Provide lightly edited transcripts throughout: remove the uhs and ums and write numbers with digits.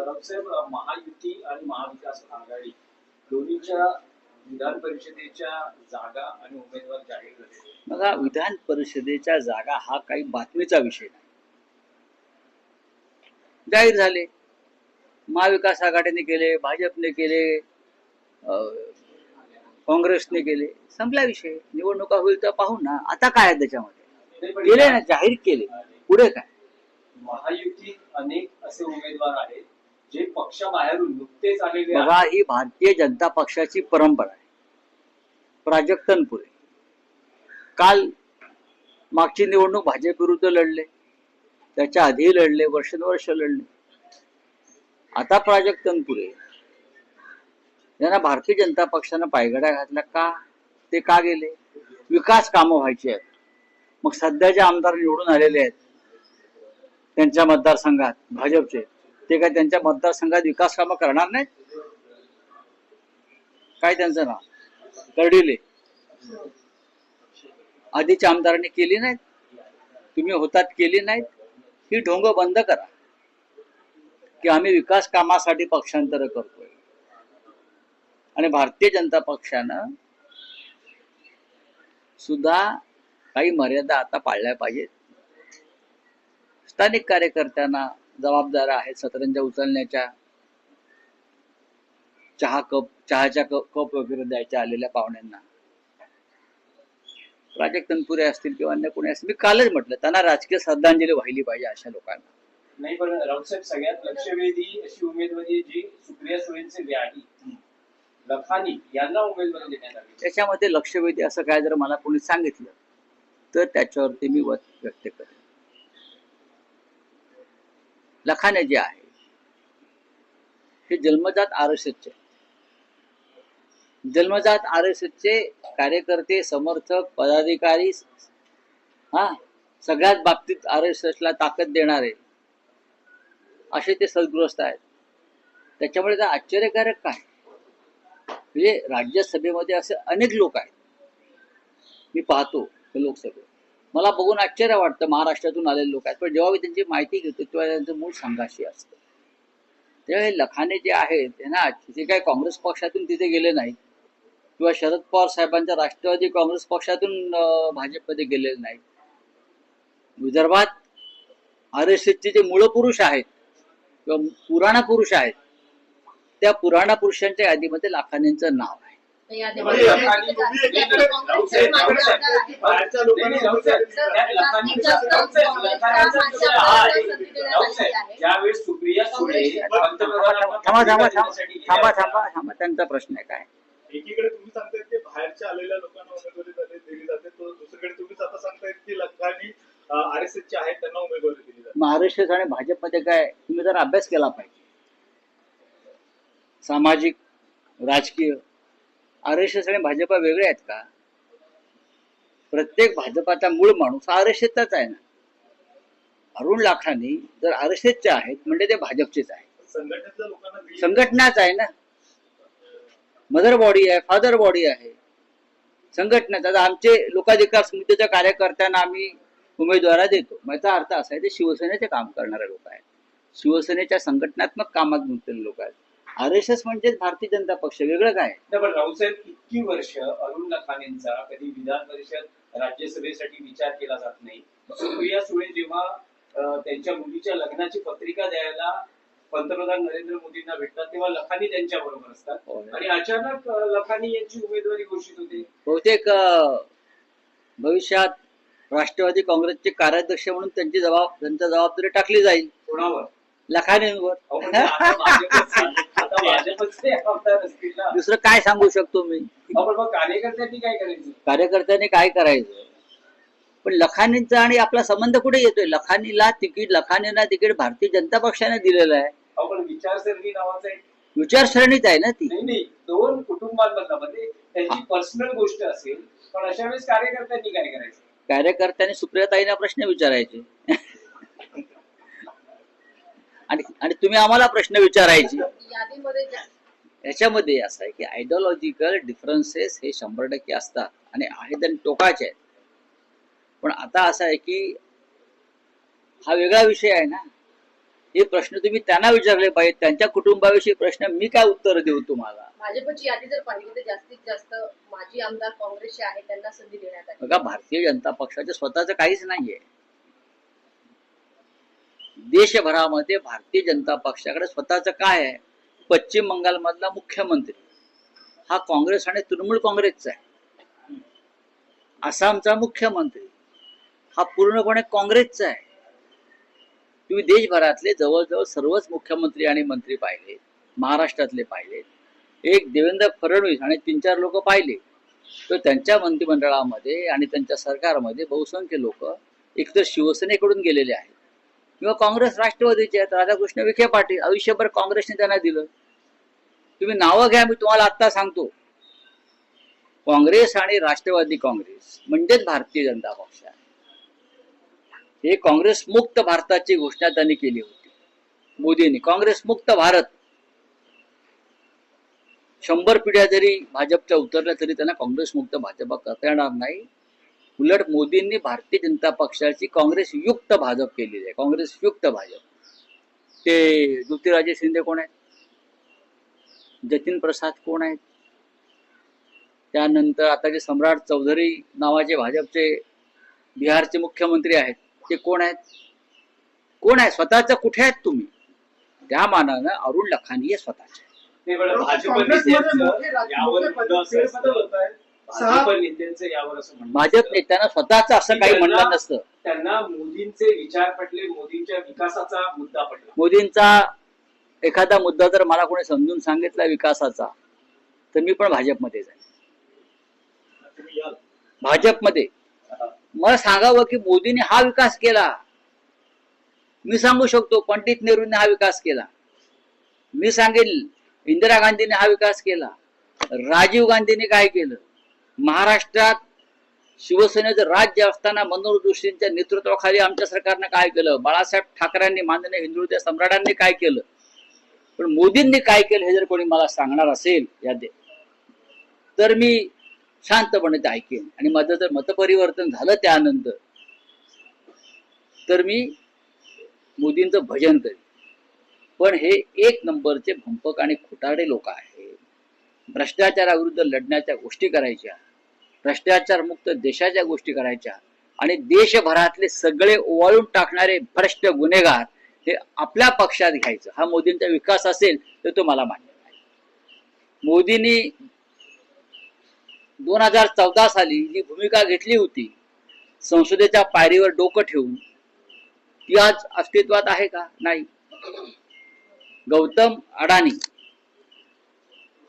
रावसाहेब, महायुती आणि महाविकास आघाडी दोन्हीच्या विधान परिषदेच्या जागा आणि उमेदवार जाहीर झाले. बघा, विधान परिषदेच्या जागा हा काही बातमीचा विषय नाही. जाहीर झाले, महाविकास आघाडीने केले, भाजपने केले, काँग्रेसने केले, संपला विषय. निवडणुका होईल तर पाहू ना. आता काय आहे त्याच्यामध्ये? केले ना, जाहीर केले, पुढे काय? महायुतीत अनेक असे उमेदवार आहेत जे पक्षाबाहेरून नुकतेच आलेले बघा, आहेत. ही भारतीय जनता पक्षाची परंपरा आहे. प्राजक्तनपुरे काल मागची निवडणूक भाजप विरुद्ध लढले, त्याच्या आधी लढले, वर्षानुवर्ष लढले. आता प्राजक्तनपुरे यांना भारतीय जनता पक्षानं पायघड्या घातल्या का? ते का गेले? विकास कामं व्हायची आहेत. मग सध्याचे आमदार निवडून आलेले आहेत त्यांच्या मतदारसंघात भाजपचे, ते काय त्यांच्या मतदारसंघात विकास कामं करणार नाहीत? काय त्यांचं नाव? कर्डिले. आधीच्या आमदारांनी केली नाहीत? तुम्ही होतात केली नाहीत? ही ढोंग बंद करा की आम्ही विकास कामासाठी पक्षांतर करतोय. आणि भारतीय जनता पक्षानं सुद्धा काही मर्यादा आता पाळल्या पाहिजेत. स्थानिक कार्यकर्त्यांना जबाबदार आहेत सतरंजा उचलण्याच्या, चहाच्या कप वगैरे द्यायच्या आलेल्या पाहुण्यांना. प्राजक्तनपुरे असतील किंवा अन्य कोणी असतील, मी कालच म्हटलं, त्यांना राजकीय श्रद्धांजली वाहिली पाहिजे अशा लोकांना. नाही, पण रावसाहेब, सगळ्यात लक्षवेधी अशी उमेदवारी जी सुप्रिया सुळेंचे व्याधी लखानी यांना उमेदवारी देण्यात आली. त्याच्यामध्ये लक्षवेधी असं काय जर मला कोणी सांगितलं तर त्याच्यावरती मी मत व्यक्त करेन. लखाने जे आहे हे जन्मजात RSSचे, जन्मजात RSSचे कार्यकर्ते, समर्थक, पदाधिकारी, सगळ्याच बाबतीत RSSला ताकद देणारे असे ते सद्गृहस्थ आहेत. त्याच्यामुळे ते आश्चर्यकारक काय, म्हणजे राज्यसभेमध्ये असे अनेक लोक आहेत, मी पाहतो लोकसभेत, मला बघून आश्चर्य वाटतं. महाराष्ट्रातून आलेले लोक आहेत, पण जेव्हा मी त्यांची माहिती घेतो तेव्हा त्यांचं मूळ संघाशी असतं. तेव्हा हे लखाने जे आहेत त्यांना ते काही काँग्रेस पक्षातून तिथे गेले नाहीत किंवा शरद पवार साहेबांच्या राष्ट्रवादी काँग्रेस पक्षातून भाजपमध्ये गेलेले नाहीत. विदर्भात RSSचे जे मूळ पुरुष आहेत किंवा पुराणा पुरुष आहेत, त्या पुराणा पुरुषांच्या यादीमध्ये लखानेंचं नाव आहे. ज्यावेळेस सुप्रिया सुळे थांबा, त्यांचा प्रश्न आहे काय? एकीकडे तुम्ही सांगतायत की बाहेरच्या आलेल्या लोकांना उमेदवारी दिली जाते, तो दुसरीकडे तुम्ही आता सांगतायत की लखानी RSSचे आहेत त्यांना उमेदवारी दिली जाते. RSS आणि भाजपमध्ये काय, तुम्ही जर अभ्यास केला पाहिजे सामाजिक राजकीय. RSS आणि भाजप वेगळे आहेत का? प्रत्येक भाजपाचा मूळ माणूस RSSचाच आहे ना. अरुण लाखानी जर RSSचे आहेत म्हणजे ते भाजपचेच आहेत. संघटनेतल्या लोकांना संघटनाच आहे ना, मदर बॉडी आहे, फादर बॉडी आहे संघटनेचा. आता आमचे लोकाधिकार समितीच्या कार्यकर्त्यांना आम्ही उमेदवार देतो, याचा अर्थ असा आहे ते शिवसेनेचे काम करणारे लोक आहेत, शिवसेनेच्या संघटनात्मक कामात गुंतलेले लोक आहेत. RSS म्हणजे भारतीय जनता पक्ष, वेगळं काय? पण रावसाहेब, इतकी वर्ष अरुण लखानेंचा कधी विधान परिषद राज्यसभेसाठी विचार केला जात नाही. सुप्रिया सुळे जेव्हा त्यांच्या मुलीच्या लग्नाची पत्रिका द्यायला पंतप्रधान नरेंद्र मोदींना भेटतात तेव्हा लखानी त्यांच्या बरोबर असतात आणि अचानक लखानी यांची उमेदवारी घोषित होते. बहुतेक भविष्यात राष्ट्रवादी काँग्रेसचे कार्याध्यक्ष म्हणून त्यांची जबाबदारी टाकली जाईल. कोणावर? लखानेंवर. असतील ना. दुसरं काय सांगू शकतो मी? मग कार्यकर्त्यांनी काय करायचं? कार्यकर्त्यांनी काय करायचं? पण लखानींचा आणि आपला संबंध कुठे येतोय? लखानीला तिकीट भारतीय जनता पक्षाने दिलेलं आहे. पण विचारसरणी नावाचं एक विचारसरणीच आहे ना ती. नाही, दोन कुटुंबांमध्ये त्यांची पर्सनल गोष्ट असेल, पण अशा वेळेस कार्यकर्त्यांनी काय करायचं? कार्यकर्त्यांनी सुप्रियाताईंना प्रश्न विचारायचे आणि तुम्ही आम्हाला प्रश्न विचारायचे. याच्यामध्ये असं आहे की आयडिओलॉजिकल डिफरन्सेस हे 100% असतात आणि आहेत आणि टोकाचे आहेत. पण आता असं आहे की हा वेगळा विषय आहे ना. हे प्रश्न तुम्ही त्यांना विचारले पाहिजे. त्यांच्या कुटुंबाविषयी प्रश्न मी काय उत्तर देऊ तुम्हाला? भाजपची यादी जर पाहिली तर जास्तीत जास्त माजी आमदार काँग्रेसचे आहेत, त्यांना संधी देण्यात आली. बघा, भारतीय जनता पक्षाचे स्वतःच काहीच नाहीये. देशभरामध्ये भारतीय जनता पक्षाकडे स्वतःच काय आहे? पश्चिम बंगाल मधला मुख्यमंत्री हा काँग्रेस आणि तृणमूल काँग्रेसचा आहे. आसामचा मुख्यमंत्री हा पूर्णपणे काँग्रेसचा आहे. तुम्ही देशभरातले जवळजवळ सर्वच मुख्यमंत्री आणि मंत्री पाहिले, महाराष्ट्रातले पाहिले, एक देवेंद्र फडणवीस आणि 3-4 लोक पाहिले, तर त्यांच्या मंत्रिमंडळामध्ये आणि त्यांच्या सरकारमध्ये बहुसंख्य लोक एकतर शिवसेनेकडून गेलेले आहेत किंवा काँग्रेस राष्ट्रवादीचे आहेत. राधाकृष्ण विखे पाटील आयुष्यभर काँग्रेसने त्यांना दिलं. तुम्ही नावं घ्या, मी तुम्हाला आत्ता सांगतो. काँग्रेस आणि राष्ट्रवादी काँग्रेस म्हणजेच भारतीय जनता पक्ष आहे. हे काँग्रेस मुक्त भारताची घोषणा त्यांनी केली होती मोदींनी. काँग्रेस मुक्त भारत. 100 पिढ्या जरी भाजपच्या उतरल्या तरी त्यांना काँग्रेस मुक्त भाजप करता येणार नाही. उलट मोदींनी भारतीय जनता पक्षाची काँग्रेस युक्त भाजप केलेली आहे. काँग्रेस युक्त भाजप. ते ज्योतिराजे शिंदे कोण आहेत? जतीन प्रसाद कोण आहेत? त्यानंतर आता जे सम्राट चौधरी नावाचे भाजपचे बिहारचे मुख्यमंत्री आहेत, ते कोण आहेत? कोण आहे? स्वतःच कुठे आहेत तुम्ही? त्या मानानं अरुण लखानी हे स्वतःचे. भाजप नेत्यांना स्वतःच असं काही म्हणलं नसतं. त्यांना मोदींचे विचार पटले, मोदींच्या विकासाचा मुद्दा पटला. मोदींचा एखादा मुद्दा जर मला कोणी समजून सांगितला विकासाचा, तर मी पण भाजपमध्ये जाईल. भाजपमध्ये मला सांगावं की मोदींनी हा विकास केला. मी सांगू शकतो पंडित नेहरूंनी हा विकास केला. मी सांगेल इंदिरा गांधीने हा विकास केला. राजीव गांधीने काय केलं? महाराष्ट्रात शिवसेनेचं राज्य असताना मनोहर जोशींच्या नेतृत्वाखाली आमच्या सरकारनं काय केलं? बाळासाहेब ठाकरेंनी, माननीय हिंदुत्व सम्राटांनी काय केलं? पण मोदींनी काय केलं हे जर कोणी मला सांगणार असेल तर मी शांतपणे ते ऐकेन. आणि माझं जर मतपरिवर्तन झालं त्यानंतर तर मी मोदींचं भजन करेन. पण हे 1 नंबरचे भंपक आणि खोटारडे लोक आहेत. भ्रष्टाचाराविरुद्ध लढण्याच्या गोष्टी करायच्या, भ्रष्टाचार मुक्त देशाच्या गोष्टी करायच्या आणि देशभरातले सगळे ओवाळून टाकणारे भ्रष्ट गुन्हेगार हे आपल्या पक्षात घ्यायचं. हा मोदींचा विकास असेल तर तो मला मान्य नाही. मोदींनी 2014 साली जी भूमिका घेतली होती संसदेच्या पायरीवर डोकं ठेवून, ती आज अस्तित्वात आहे का? नाही. गौतम अडाणी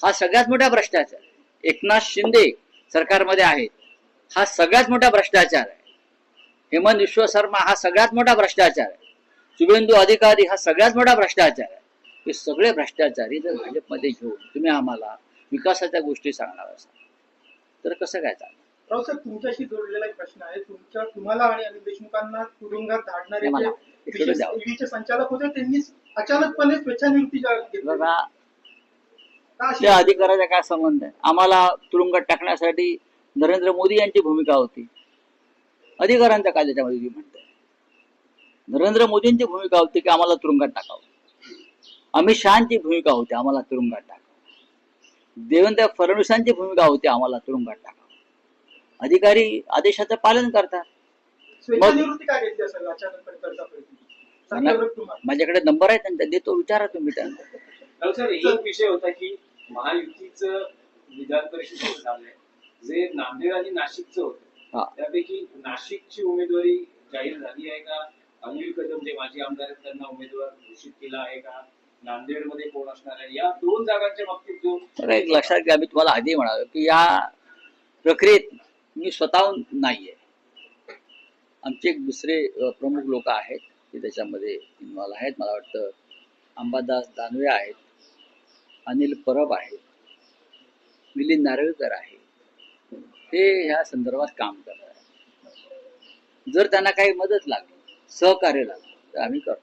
हा सगळ्यात मोठा भ्रष्टाचार. एकनाथ शिंदे सरकारमध्ये आहेत, हा सगळ्यात मोठा भ्रष्टाचार आहे. हेमंत विश्व शर्मा हा सगळ्यात मोठा भ्रष्टाचार आहे. शुभेंदू अधिकारी हा सगळ्यात मोठा भ्रष्टाचार आहे. हे सगळे भ्रष्टाचारी जर भाजपमध्ये घेऊन तुम्ही आम्हाला विकासाच्या गोष्टी सांगणार असाल तर कसं काय चालणार? रावसाहेब, तुमच्याशी जोडलेला एक प्रश्न आहे. तुम्हाला आणि अनिल देशमुखांना तुरुंगात धाडणारे ईडीचे संचालक होते, त्यांनी अचानकपणे स्वेच्छानिवृत्ती जाहीर केली. त्या अधिकाराचा काय संबंध आहे? आम्हाला तुरुंगात टाकण्यासाठी नरेंद्र मोदी यांची भूमिका होती. अधिकारांचा काय त्याच्यामध्ये तुम्ही म्हणताय? नरेंद्र मोदींची भूमिका होती की आम्हाला तुरुंगात टाकावं. अमित शहाची भूमिका होती आम्हाला तुरुंगात टाकावं. देवेंद्र फडणवीसांची भूमिका होती आम्हाला तुरुंगात टाकावं. अधिकारी आदेशाचं पालन करतात. माझ्याकडे नंबर आहे त्यांचा, देतो, विचारा तुम्ही त्यांना. सर, एक विषय होता की महायुतीचं विधान परिषदेचं झालंय, जे नांदेड आणि नाशिकचं होतं, त्यापैकी नाशिकची उमेदवारी जाहीर झाली आहे का? अनिल कदम जे माजी आमदार आहेत त्यांना उमेदवार घोषित केला आहे का? नांदेडमध्ये कोण असणार आहे? या 2 जागांच्या बाबतीत जो एक लक्षात घ्या, मी तुम्हाला आधी म्हणालो की या प्रक्रियेत मी स्वतःहून नाहीये. आमचे एक दुसरे प्रमुख लोक आहेत ते त्याच्यामध्ये इन्व्हॉल्व आहेत. मला वाटतं अंबादास दानवे आहेत, अनिल परब आहेत, मिलिंद नारळकर आहे. ते ह्या संदर्भात काम करत आहेत. जर त्यांना काही मदत लागली, सहकार्य लागलं तर आम्ही करतो.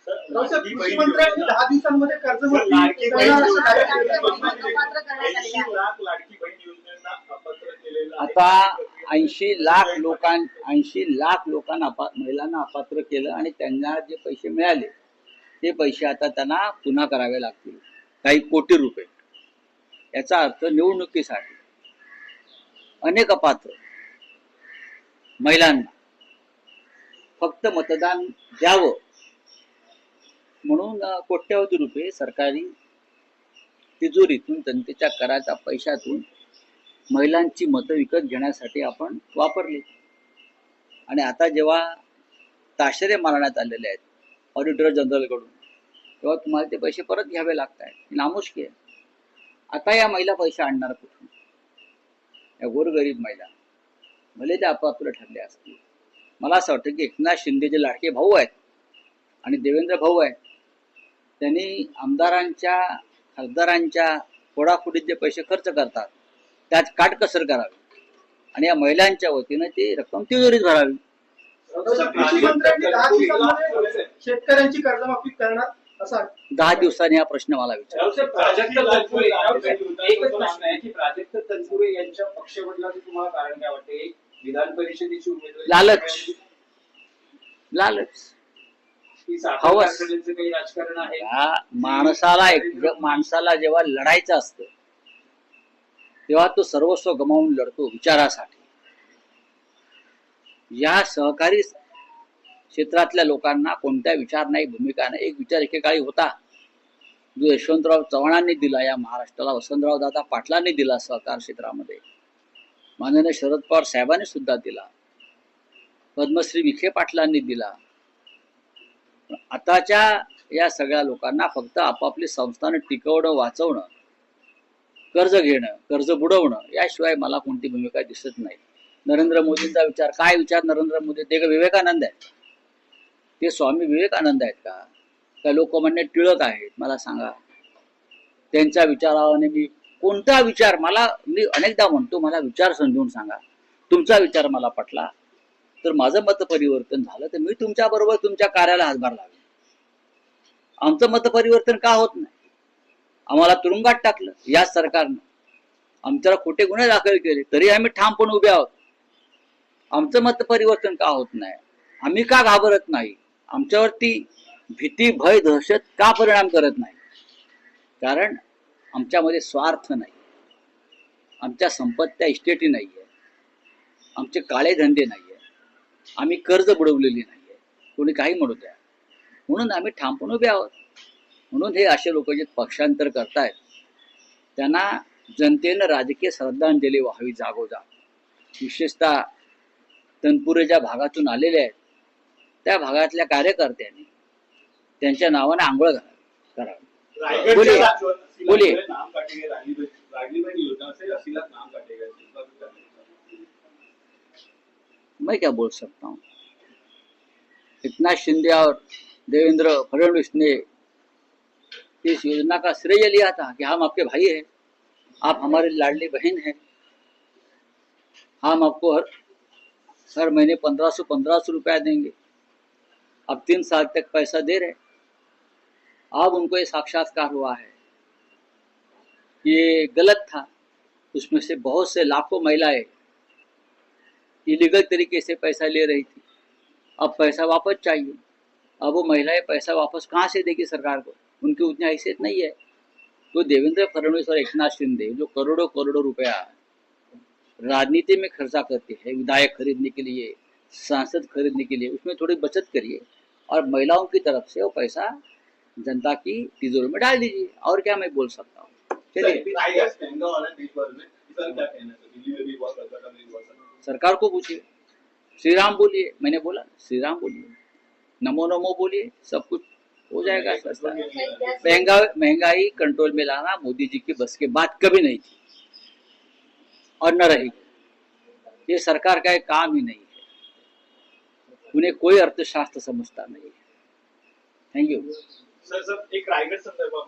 कृषी मंत्र्यांनी 10 दिवसांमध्ये कर्जमाफी लाडकी बहीण योजनेला अपात्र केलेलं आहे. आता 80 लाख लोकांना महिलांना अपात्र केलं आणि त्यांना जे पैसे मिळाले ते पैसे आता त्यांना पुन्हा करावे लागतील, काही कोटी रुपये. याचा अर्थ निवडणुकीसाठी अनेक अपात्र महिलांना फक्त मतदान द्यावं म्हणून कोट्यवधी रुपये सरकारी तिजोरीतून जनतेच्या कराच्या पैशातून महिलांची मतं विकत घेण्यासाठी आपण वापरले. आणि आता जेव्हा ताशेरे मारण्यात आलेले आहेत ऑडिटर जनरलकडून, तेव्हा तुम्हाला ते पैसे परत घ्यावे लागत आहेत. नामुष्की आहे. आता या महिला पैसे आणणार कुठून? या गोरगरीब महिला भले ते अपात्र ठरले असतील. मला असं वाटतं की एकनाथ शिंदे जे लाडके भाऊ आहेत आणि देवेंद्र भाऊ आहेत, त्यांनी आमदारांच्या खासदारांच्या फोडाफोडीत जे पैसे खर्च करतात त्यात काटकसर करावी आणि या महिलांच्या वतीनं ती रक्कम तिजोरीत भरावी. कृषी मंत्र्यांनी 10 दिवसांमध्ये शेतकऱ्यांची कर्जमाफी करणार असा 10 दिवसांनी हा प्रश्न मला विचार. प्राजक्त तनपुरे एकच प्रश्न आहे की प्राजक्त तनपुरे यांच्या पक्षबदलाचं तुम्हाला कारण काय वाटते? विधान परिषदेची उमेदवारी लालच ही साखर कारखान्यांचं काही राजकारण आहे. माणसाला जेव्हा लढायचं असतं तेव्हा तो सर्वस्व गमावून लढतो विचारासाठी. या सहकारी क्षेत्रातल्या लोकांना कोणत्या विचार नाही, भूमिका नाही. एक विचार एकेकाळी होता जो यशवंतराव चव्हाणांनी दिला या महाराष्ट्राला, वसंतराव दादा पाटलांनी दिला सहकार क्षेत्रामध्ये, माननीय शरद पवार साहेबांनी सुद्धा दिला, पद्मश्री विखे पाटलांनी दिला. आताच्या या सगळ्या लोकांना फक्त आपापली संस्थानं टिकवणं, वाचवणं, कर्ज घेणं, कर्ज बुडवणं याशिवाय मला कोणती भूमिका दिसत नाही. नरेंद्र मोदींचा विचार काय? विचार नरेंद्र मोदी ते का विवेकानंद आहेत? ते स्वामी विवेकानंद आहेत का? काय लोकमान्य टिळक आहेत? मला सांगा. त्यांच्या विचाराने मी कोणता विचार, मी अनेकदा म्हणतो मला विचार समजून सांगा. तुमचा विचार मला पटला तर माझं मत परिवर्तन झालं तर मी तुमच्या बरोबर तुमच्या कार्याला हातभार लावेन. आमचं मत परिवर्तन का होत नाही? आम्हाला तुरुंगात टाकलं या सरकारनं, आमच्याला खोटे गुन्हे दाखल केले तरी आम्ही ठामपणे उभे आहोत. आमचं मत परिवर्तन का होत नाही? आम्ही का घाबरत नाही? आमच्यावरती भीती, भय, दहशत का परिणाम करत नाही? कारण आमच्यामध्ये स्वार्थ नाही, आमच्या संपत्त्या इस्टेटी नाही आहे, आमचे काळे धंदे नाही आहे, आम्ही कर्ज बुडवलेली नाही आहे. कोणी काही म्हणू द्या, म्हणून आम्ही ठामपणे उभे आहोत. म्हणून हे असे लोक जे पक्षांतर करतायत त्यांना जनतेनं राजकीय श्रद्धांजली व्हावी जागोजाग. विशेषतः तनपुरे ज्या भागातून आलेले आहेत त्या भागातल्या कार्यकर्त्यांनी त्यांच्या नावाने आंघोळ करावी. बोलिए. मैं क्या बोल सकता हूँ? एकनाथ शिंदे और देवेंद्र फडणवीस ने इस योजना का श्रेय लिया था कि हम आपके भाई हैं, आप हमारी लाडली बहन हैं, हम आपको हर महीने 1500 रुपया देंगे. अब 3 साल तक पैसा दे रहे. अब उनको ये साक्षात्कार हुआ है ये गलत था. उसमें से बहुत से लाखों महिलाएं इलीगल तरीके से पैसा ले रही थी. अब पैसा वापस चाहिए. अब वो महिलाएं पैसा वापस कहाँ से देगी सरकार को? उनकी उतनी हैसियत नहीं है. तो देवेंद्र फडणवीस और एकनाथ शिंदे जो करोड़ों रुपया राजनीति में खर्चा करते हैं, विधायक खरीदने के लिए, सांसद खरीदने के लिए, उसमें थोड़ी बचत करिए और महिलाओं की तरफ से वो पैसा जनता की तिजोरी में डाल दीजिए. और क्या मैं बोल सकता हूँ? चलिए सरकार को पूछिए. श्री राम बोलिए. मैंने बोला श्री राम बोलिए, नमो नमो बोलिए, सब कुछ हो जाएगा. सस्ता महंगाई कंट्रोल में लाना मोदी जी की बस की बात कभी नहीं थी और न रहेगी. ये सरकार का एक काम ही नहीं है. उन्हें कोई अर्थशास्त्र समझता नहीं है. Thank you. सर एक रायगड संदर्भात